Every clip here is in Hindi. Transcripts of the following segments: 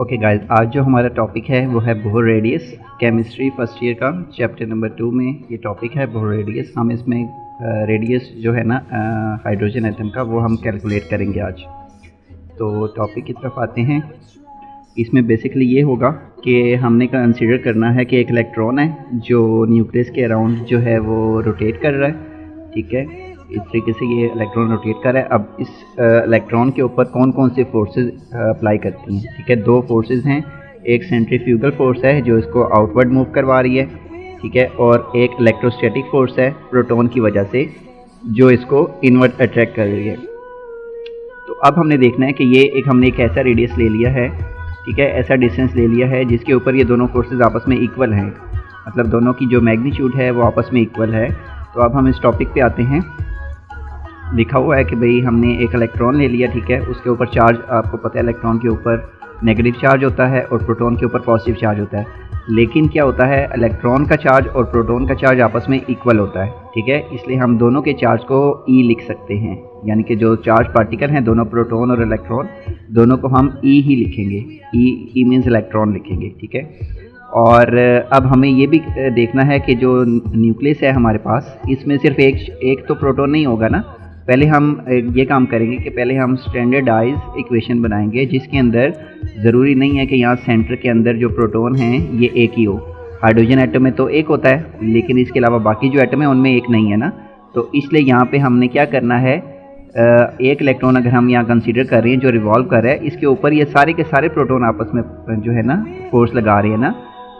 ओके गाइस, आज जो हमारा टॉपिक है वो है Bohr radius. Chemistry first year का चैप्टर नंबर 2 में ये टॉपिक है बोहर रेडियस। हम इसमें रेडियस जो है ना हाइड्रोजन एटम का वो हम कैलकुलेट करेंगे आज। तो टॉपिक की तरफ आते हैं। इसमें बेसिकली ये होगा कि हमने कंसीडर करना है कि एक इलेक्ट्रॉन है जो न्यूक्लियस के अराउंड जो है वो रोटेट कर रहा है। ठीक है, इस तरीके से ये इलेक्ट्रॉन रोटेट कर रहा है। अब इस इलेक्ट्रॉन के ऊपर कौन कौन से फोर्सेस अप्लाई करती हैं। ठीक है, दो फोर्सेस हैं। एक सेंट्रीफ्यूगल फोर्स है जो इसको आउटवर्ड मूव करवा रही है, ठीक है, और एक इलेक्ट्रोस्टैटिक फोर्स है प्रोटॉन की वजह से जो इसको इनवर्ट अट्रैक्ट कर रही है। तो अब हमने देखना है कि ये हमने एक ऐसा रेडियस ले लिया है, ठीक है, ऐसा डिस्टेंस ले लिया है जिसके ऊपर ये दोनों फोर्सेस आपस में इक्वल हैं, मतलब दोनों की जो मैग्नीट्यूड है वो आपस में इक्वल है। तो अब हम इस टॉपिक पे आते हैं। लिखा हुआ है कि भाई हमने एक इलेक्ट्रॉन ले लिया, ठीक है, उसके ऊपर चार्ज, आपको पता है इलेक्ट्रॉन के ऊपर नेगेटिव चार्ज होता है और प्रोटॉन के ऊपर पॉजिटिव चार्ज होता है। लेकिन क्या होता है, इलेक्ट्रॉन का चार्ज और प्रोटॉन का चार्ज आपस में इक्वल होता है, ठीक है, इसलिए हम दोनों के चार्ज को ई लिख सकते हैं। यानी कि जो चार्ज पार्टिकल हैं दोनों प्रोटॉन और इलेक्ट्रॉन दोनों को हम ई ही लिखेंगे। ई मीन्स इलेक्ट्रॉन लिखेंगे, ठीक है। और अब हमें ये भी देखना है कि जो न्यूक्लियस है हमारे पास, इसमें सिर्फ एक तो प्रोटॉन नहीं होगा ना। पहले हम ये काम करेंगे कि पहले हम स्टैंडर्डाइज इक्वेशन बनाएंगे जिसके अंदर ज़रूरी नहीं है कि यहाँ सेंटर के अंदर जो प्रोटॉन हैं ये एक ही हो। हाइड्रोजन एटम में तो एक होता है, लेकिन इसके अलावा बाकी जो एटम है उनमें एक नहीं है ना। तो इसलिए यहाँ पे हमने क्या करना है, एक इलेक्ट्रॉन अगर हम यहाँ कंसीडर कर रहे हैं जो रिवॉल्व कर रहा है, इसके ऊपर ये सारे के सारे प्रोटॉन आपस में जो है ना फोर्स लगा रहे हैं ना।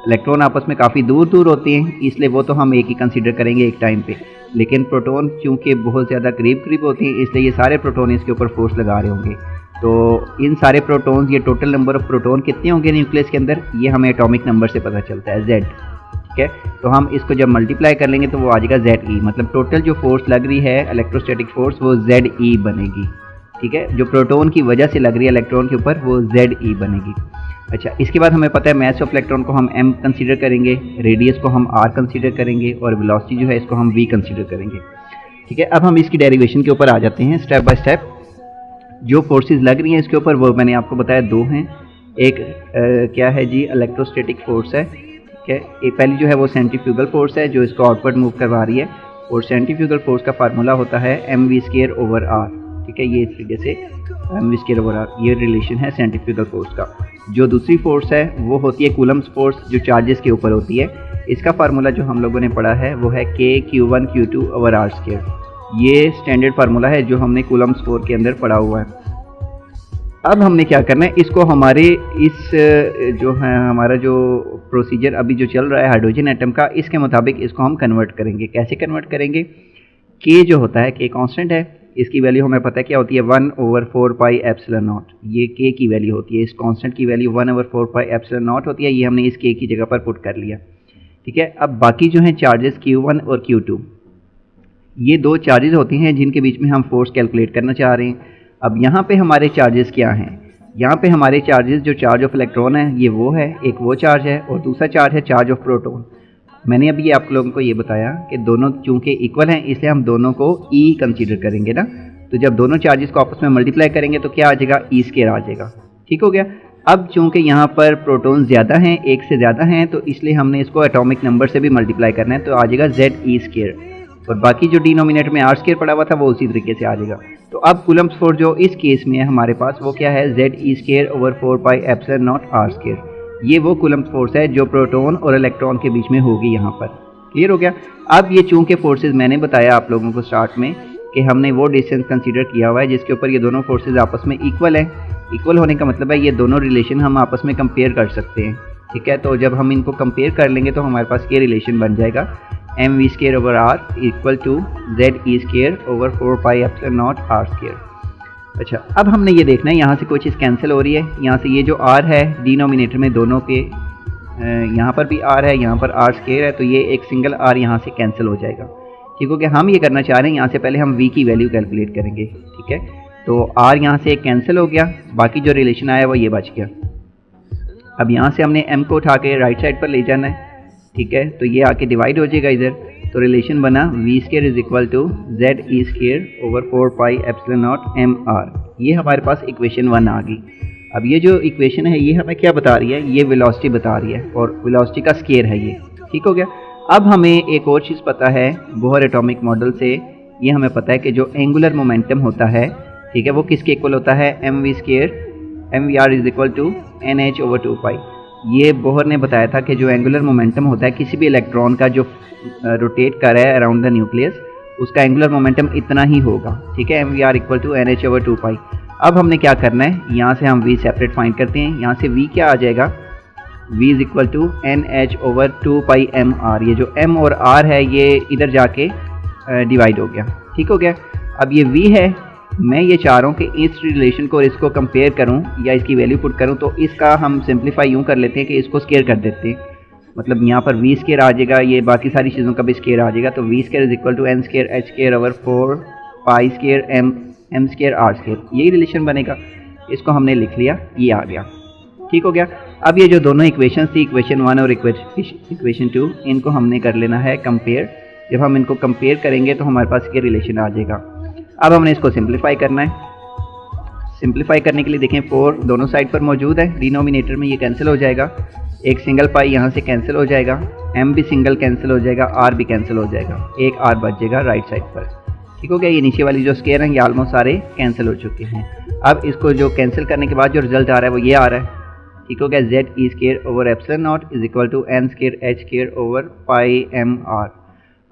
इलेक्ट्रॉन आपस में काफ़ी दूर दूर होते हैं, इसलिए वो तो हम एक ही कंसीडर करेंगे एक टाइम पे। लेकिन प्रोटॉन चूँकि बहुत ज़्यादा करीब करीब होते हैं, इसलिए ये सारे प्रोटॉन इसके ऊपर फोर्स लगा रहे होंगे। तो इन सारे प्रोटॉन, ये टोटल नंबर ऑफ प्रोटॉन कितने होंगे न्यूक्लियस के अंदर, ये हमें एटॉमिक नंबर से पता चलता है, Z। ठीक है, तो हम इसको जब मल्टीप्लाई कर लेंगे तो वो आ जाएगा ZE। मतलब टोटल जो फोर्स लग रही है इलेक्ट्रोस्टैटिक फोर्स वो ZE बनेगी। ठीक है, जो प्रोटॉन की वजह से लग रही है इलेक्ट्रॉन के ऊपर वो ZE बनेगी। अच्छा, इसके बाद हमें पता है मैस ऑफ इलेक्ट्रॉन को हम m कंसीडर करेंगे, रेडियस को हम r कंसीडर करेंगे और वेलोसिटी जो है इसको हम v कंसीडर करेंगे। ठीक है, अब हम इसकी डेरिवेशन के ऊपर आ जाते हैं स्टेप बाय स्टेप। जो फोर्सेस लग रही हैं इसके ऊपर वो मैंने आपको बताया दो हैं। एक क्या है जी, इलेक्ट्रोस्टैटिक फोर्स है। ठीक है, एक पहली जो है वो सेंट्रीफ्यूगल फोर्स है जो इसको आउटवर्ड मूव करवा रही है, और सेंट्रीफ्यूगल फोर्स का फार्मूला होता है mv²/r। ठीक है, ये इस तरीके से mv²/r ये रिलेशन है सेंट्रीफ्यूगल फोर्स का। जो दूसरी फोर्स है वो होती है कूलम्स फोर्स जो चार्जेस के ऊपर होती है। इसका फार्मूला जो हम लोगों ने पढ़ा है वो है k(q1q2/r²। ये स्टैंडर्ड फार्मूला है जो हमने कूलम्स फोर्स के अंदर पढ़ा हुआ है। अब हमने क्या करना है, इसको हमारे इस जो है हमारा जो प्रोसीजर अभी जो चल रहा है हाइड्रोजन एटम का, इसके मुताबिक इसको हम कन्वर्ट करेंगे। कैसे कन्वर्ट करेंगे, k जो होता है, k कांस्टेंट है, इसकी वैल्यू हमें पता है क्या होती है 1/4πε0। ये k की वैल्यू होती है, इस कांस्टेंट की वैल्यू 1/4πε0 होती है। ये हमने इस k की जगह पर पुट कर लिया। ठीक है, अब बाकी जो हैं चार्जेस Q1 और Q2, ये दो चार्जेस होती हैं जिनके बीच में हम फोर्स कैलकुलेट करना चाह रहे हैं। अब यहाँ पे हमारे चार्जेस क्या हैं, यहाँ पे हमारे चार्जेस जो चार्ज ऑफ इलेक्ट्रॉन है ये वो है, एक वो चार्ज है, और दूसरा चार्ज है चार्ज ऑफ प्रोटॉन। मैंने अभी आप लोगों को ये बताया कि दोनों चूँकि इक्वल हैं इसलिए हम दोनों को E कंसीडर करेंगे ना। तो जब दोनों चार्जेस को आपस में मल्टीप्लाई करेंगे तो क्या आ जाएगा, E² आ जाएगा। ठीक हो गया। अब चूँकि यहाँ पर प्रोटॉन ज़्यादा हैं, एक से ज़्यादा हैं, तो इसलिए हमने इसको एटॉमिक नंबर से भी मल्टीप्लाई करना है, तो आ जाएगा ZE²। और बाकी जो डिनोमिनेटर में r² पड़ा हुआ था वो उसी तरीके से आ जाएगा। तो अब कूलम्स फोर्स जो इस केस में है हमारे पास वो क्या है, ZE²/4πε0r²। ये वो कूलम्स फोर्स है जो प्रोटॉन और इलेक्ट्रॉन के बीच में होगी यहाँ पर। क्लियर हो गया। अब ये चूँकि फोर्सेज मैंने बताया आप लोगों को स्टार्ट में कि हमने वो डिस्टेंस कंसीडर किया हुआ है जिसके ऊपर ये दोनों फोर्सेज आपस में इक्वल हैं। इक्वल होने का मतलब है ये दोनों रिलेशन हम आपस में कंपेयर कर सकते हैं। ठीक है, तो जब हम इनको कंपेयर कर लेंगे तो हमारे पास ये रिलेशन बन जाएगा mv²/r = ZE²/4πε0r²। अच्छा, अब हमने ये देखना है यहाँ से कोई चीज़ कैंसिल हो रही है। यहाँ से ये जो r है डिनोमिनेटर में दोनों के, यहाँ पर भी r है, यहाँ पर r² है, तो ये एक सिंगल r यहाँ से कैंसिल हो जाएगा। ठीक हो गया। हम ये करना चाह रहे हैं, यहाँ से पहले हम v की वैल्यू कैलकुलेट करेंगे। ठीक है, तो r यहाँ से कैंसिल हो गया, बाकी जो रिलेशन आया वो ये बच गया। अब यहाँ से हमने m को उठा के राइट साइड पर ले जाना है। ठीक है, तो ये आके डिवाइड हो जाएगा इधर, तो रिलेशन बना v² = ZE²/4πε0mr। ये हमारे पास इक्वेशन 1 आ गई। अब ये जो इक्वेशन है ये हमें क्या बता रही है, ये वेलोसिटी बता रही है और वेलोसिटी का स्केयर है ये, ठीक हो गया। अब हमें एक और चीज़ पता है बोहर एटॉमिक मॉडल से, ये हमें पता है कि जो एंगुलर मोमेंटम होता है, ठीक है, वो किसके इक्वल होता है, mv/r is equal to nh/2π। ये बोहर ने बताया था कि जो एंगुलर मोमेंटम होता है किसी भी इलेक्ट्रॉन का जो रोटेट कर रहा है अराउंड द न्यूक्लियस, उसका एंगुलर मोमेंटम इतना ही होगा, ठीक है, mvr इक्वल टू nh/2π। अब हमने क्या करना है, यहाँ से हम v सेपरेट फाइंड करते हैं। यहाँ से v क्या आ जाएगा, v is equal to nh/2πmr। ये जो m और r है ये इधर जाके डिवाइड हो गया, ठीक हो गया। अब ये v है, मैं ये चाह रहा हूँ कि इस रिलेशन को और इसको कंपेयर करूँ या इसकी वैल्यू पुट करूँ, तो इसका हम सिंप्लीफाई यूँ कर लेते हैं कि इसको स्केयर कर देते हैं। मतलब यहाँ पर v स्केयर आ जाएगा, ये बाकी सारी चीज़ों का भी स्केयर आ जाएगा। तो v square is equal to n square h square over 4 pi square m square r square, यही रिलेशन बनेगा। इसको हमने लिख लिया, ये आ गया, ठीक हो गया। अब ये जो दोनों इक्वेशन थी, इक्वेशन 1 और इक्वेशन 2, इनको हमने कर लेना है कंपेयर। जब हम इनको कंपेयर करेंगे तो हमारे पास ये रिलेशन आ जाएगा। अब हमने इसको सिंप्लीफाई करना है। सिंप्लीफाई करने के लिए देखें 4 दोनों साइड पर मौजूद है, डिनोमिनेटर में ये कैंसिल हो जाएगा, एक सिंगल पाई यहाँ से कैंसिल हो जाएगा, m भी सिंगल कैंसिल हो जाएगा, r भी कैंसिल हो जाएगा, एक r बच जाएगा राइट साइड पर, ठीक हो गया। ये नीचे वाली जो स्केयर हैं ये ऑलमोस्ट सारे कैंसिल हो चुके हैं। अब इसको जो कैंसिल करने के बाद जो रिजल्ट आ रहा है वो ये आ रहा है, ठीक हो गया, z e square over epsilon naught is equal to n square h square over pi m r।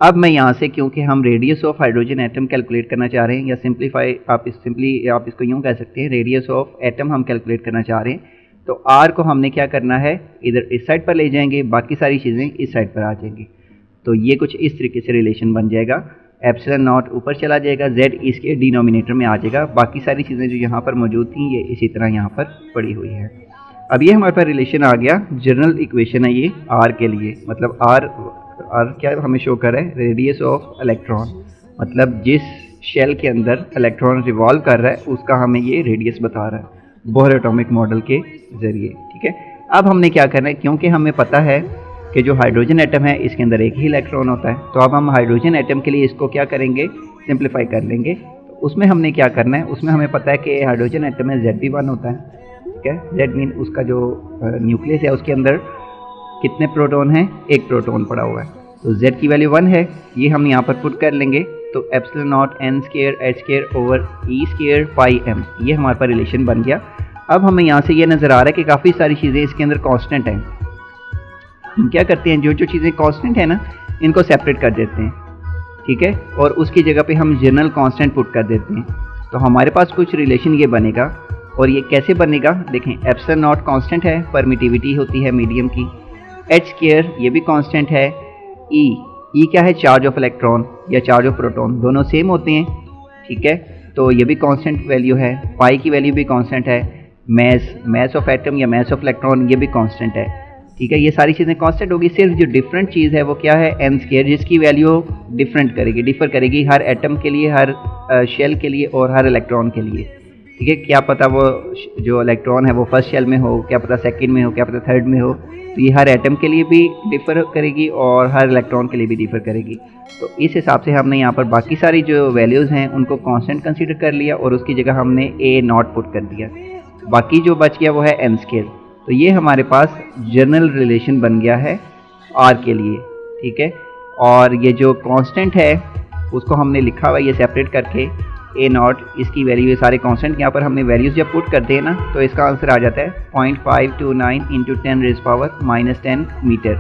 अब मैं यहाँ से, क्योंकि हम radius of hydrogen atom calculate करना चाह रहे हैं, या सिंप्लीफाई आप इसको यूँ कह सकते हैं, रेडियस ऑफ एटम हम कैलकुलेट करना चाह रहे हैं, तो r को हमने क्या करना है, इधर इस साइड पर ले जाएंगे, बाकी सारी चीज़ें इस साइड पर आ जाएंगी। तो ये कुछ इस तरीके से रिलेशन बन जाएगा, एप्सिलॉन नॉट ऊपर चला जाएगा, z इसके डिनोमिनेटर में आ जाएगा, बाकी सारी चीज़ें जो यहाँ पर मौजूद थी ये इसी तरह यहाँ पर पड़ी हुई है। अब ये हमारे पास रिलेशन आ गया, जनरल इक्वेशन है ये r के लिए, मतलब r क्या हमें शो कर रहा है, रेडियस ऑफ इलेक्ट्रॉन, मतलब जिस शेल के अंदर इलेक्ट्रॉन रिवॉल्व कर रहा है उसका हमें ये रेडियस बता रहा है बोहर एटॉमिक मॉडल के ज़रिए, ठीक है। अब हमने क्या करना है, क्योंकि हमें पता है कि जो हाइड्रोजन एटम है इसके अंदर एक ही इलेक्ट्रॉन होता है, तो अब हम हाइड्रोजन एटम के लिए इसको क्या करेंगे, सिंप्लीफाई कर लेंगे। तो उसमें हमने क्या करना है, उसमें हमें पता है कि हाइड्रोजन एटम में Z1 होता है, ठीक है। Z मीन उसका जो न्यूक्लियस है उसके अंदर कितने प्रोटॉन हैं, एक प्रोटॉन पड़ा हुआ है, तो Z की वैल्यू 1 है, ये हम यहाँ पर पुट कर लेंगे। तो epsilon not n square h square over e square pi m, ये हमारे पास रिलेशन बन गया। अब हमें यहाँ से ये नज़र आ रहा है कि काफ़ी सारी चीज़ें इसके अंदर कांस्टेंट हैं। हम क्या करते हैं, जो जो चीज़ें कांस्टेंट है ना इनको सेपरेट कर देते हैं, ठीक है, और उसकी जगह पे हम जनरल कांस्टेंट पुट कर देते हैं। तो हमारे पास कुछ रिलेशन ये बनेगा, और ये कैसे बनेगा, देखें, एप्सिलॉन नॉट कांस्टेंट है, परमिटिविटी होती है मीडियम की, h स्केयर ये भी कांस्टेंट है, ई क्या है, चार्ज ऑफ इलेक्ट्रॉन या चार्ज ऑफ प्रोटॉन, दोनों सेम होते हैं, ठीक है, तो ये भी कांस्टेंट वैल्यू है, पाई की वैल्यू भी कांस्टेंट है, मैस ऑफ एटम या मैस ऑफ इलेक्ट्रॉन ये भी कांस्टेंट है, ठीक है। ये सारी चीज़ें कांस्टेंट होगी, सिर्फ जो डिफरेंट चीज़ है वो क्या है, n स्केयर, जिसकी वैल्यू डिफर करेगी हर एटम के लिए, हर शेल के लिए और हर इलेक्ट्रॉन के लिए, ठीक है। क्या पता वो जो इलेक्ट्रॉन है वो फर्स्ट शेल में हो, क्या पता सेकंड में हो, क्या पता थर्ड में हो, तो ये हर एटम के लिए भी डिफ़र करेगी और हर इलेक्ट्रॉन के लिए भी डिफ़र करेगी। तो इस हिसाब से हमने यहाँ पर बाकी सारी जो वैल्यूज़ हैं उनको कांस्टेंट कंसीडर कर लिया और उसकी जगह हमने a नॉट पुट कर दिया, बाकी जो बच गया वो है n स्केयर। तो ये हमारे पास जनरल रिलेशन बन गया है r के लिए, ठीक है। और ये जो कांस्टेंट है उसको हमने लिखा हुआ है ये सेपरेट करके, a नॉट, इसकी वैल्यू, ये सारे कांस्टेंट यहाँ पर हमने वैल्यूज़ जब पुट करते हैं ना तो इसका आंसर आ जाता है 0.529 इंटू 10⁻⁻10 मीटर,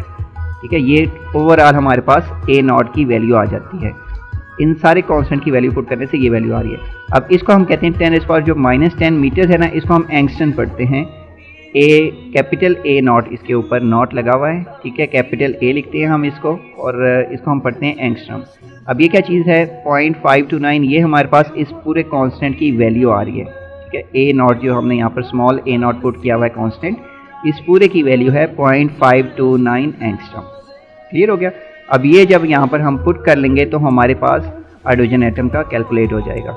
ठीक है। ये ओवरऑल हमारे पास a नॉट की वैल्यू आ जाती है। इन सारे कांस्टेंट की वैल्यू पुट करने से ये वैल्यू आ रही है। अब इसको हम कहते हैं 10⁻, जो -10 मीटर है ना, इसको हम एंगस्ट्रम पढ़ते हैं। कैपिटल A नॉट, इसके ऊपर नॉट लगा हुआ है, ठीक है, कैपिटल A लिखते हैं हम इसको, और इसको हम पढ़ते हैं एंगस्ट्रम। अब ये क्या चीज़ है, 0.529, ये हमारे पास इस पूरे कांस्टेंट की वैल्यू आ रही है, ठीक है। A नॉट जो हमने यहाँ पर स्मॉल a नॉट पुट किया हुआ है कांस्टेंट, इस पूरे की वैल्यू है 0.529 एंगस्ट्रम। क्लियर हो गया। अब ये जब यहाँ पर हम पुट कर लेंगे तो हमारे पास हाइड्रोजन एटम का कैलकुलेट हो जाएगा।